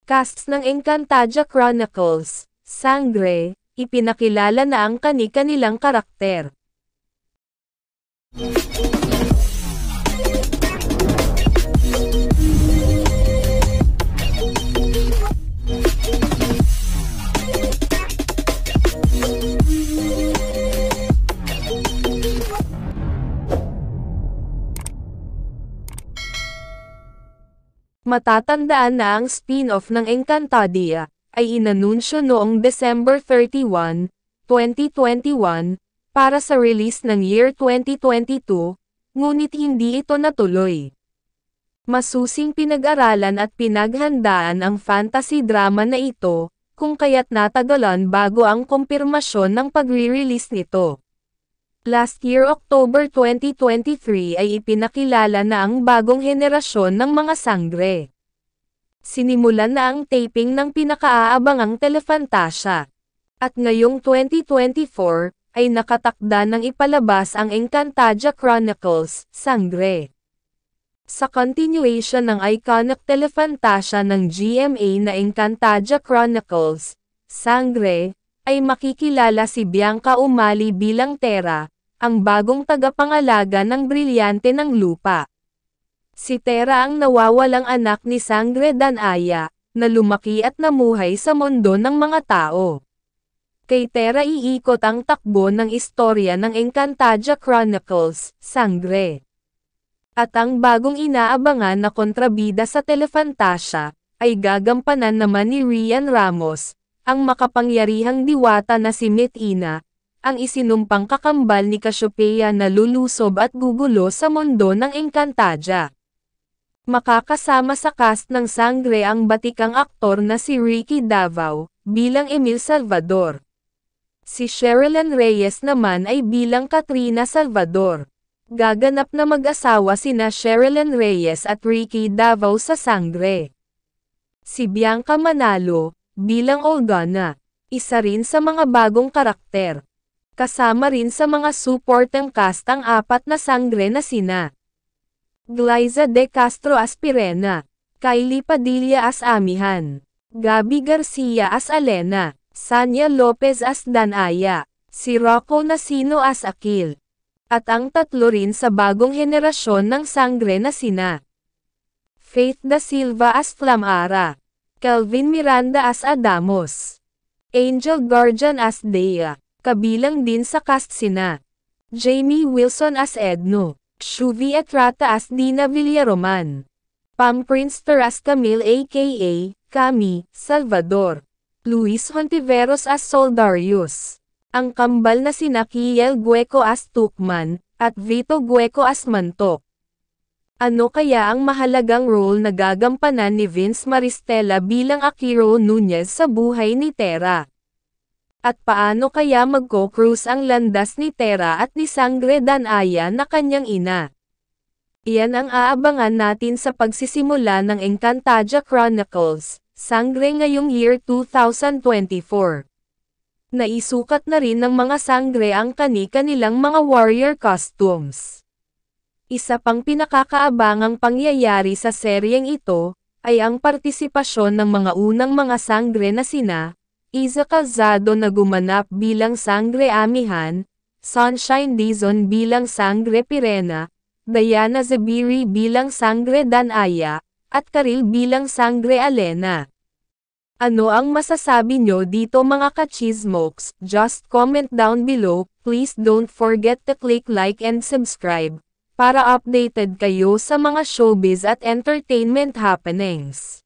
Casts ng Encantadia Chronicles, Sangre, ipinakilala na ang kani-kanilang karakter. Matatandaan na ang spin-off ng Encantadia ay inanunsyo noong December 31, 2021, para sa release ng year 2022, ngunit hindi ito natuloy. Masusing pinag-aralan at pinaghandaan ang fantasy drama na ito, kung kaya't natagalan bago ang kumpirmasyon ng pagre-release nito. Last year October 2023 ay ipinakilala na ang bagong henerasyon ng mga sangre. Sinimulan na ang taping ng pinakaaabangang Telefantasia. At ngayong 2024, ay nakatakda ng ipalabas ang Encantadia Chronicles, Sangre. Sa continuation ng iconic Telefantasia ng GMA na Encantadia Chronicles, Sangre, ay makikilala si Bianca Umali bilang Terra, ang bagong tagapangalaga ng brilyante ng lupa. Si Terra ang nawawalang anak ni Sangre Danaya, na lumaki at namuhay sa mundo ng mga tao. Kay Terra iikot ang takbo ng istorya ng Encantadia Chronicles, Sangre. At ang bagong inaabangan na kontrabida sa Telefantasia, ay gagampanan naman ni Rian Ramos, ang makapangyarihang diwata na si Metina, ang isinumpang kakambal ni Cassiopeia na lulusob at gugulo sa mundo ng Encantadia. Makakasama sa cast ng Sangre ang batikang aktor na si Ricky Davao, bilang Emil Salvador. Si Sherilyn Reyes naman ay bilang Katrina Salvador. Gaganap na mag-asawa sina Sherilyn Reyes at Ricky Davao sa Sangre. Si Bianca Manalo, bilang Olgana, isa rin sa mga bagong karakter. Kasama rin sa mga supporting cast ang apat na Sangre na sina Glyza De Castro as Pirena, Kylie Padilla as Amihan, Gabby Garcia as Alena, Sanya Lopez as Danaya, si Rocco Nasino as Akil, at ang tatlo rin sa bagong henerasyon ng Sangre na sina Faith Da Silva as Flamara, Kelvin Miranda as Adamos, Angel Guardian as Dea, kabilang din sa cast sina Jamie Wilson as Edno, Shuvi Etrata as Dina Villaroman, Pam Prinster as Camille aka Cami Salvador, Luis Hontiveros as Soldarius, ang kambal na sina Kiel Gueco as Tukman, at Vito Gueco as Mantok. Ano kaya ang mahalagang role na gagampanan ni Vince Maristella bilang Akiro Nunez sa buhay ni Terra? At paano kaya magko-cruise ang landas ni Terra at ni Sangre Danaya na kanyang ina? Iyan ang aabangan natin sa pagsisimula ng Encantadia Chronicles, Sangre ngayong year 2024. Naisukat na rin ng mga Sangre ang kani-kanilang mga warrior costumes. Isa pang pinakakaabangang pangyayari sa seryeng ito, ay ang partisipasyon ng mga unang mga Sangre na sina Iza Calzado na gumanap bilang Sangre Amihan, Sunshine Dizon bilang Sangre Pirena, Diana Zubiri bilang Sangre Danaya, at Karil bilang Sangre Alena. Ano ang masasabi nyo dito mga ka-chismokes? Just comment down below. Please don't forget to click like and subscribe, para updated kayo sa mga showbiz at entertainment happenings.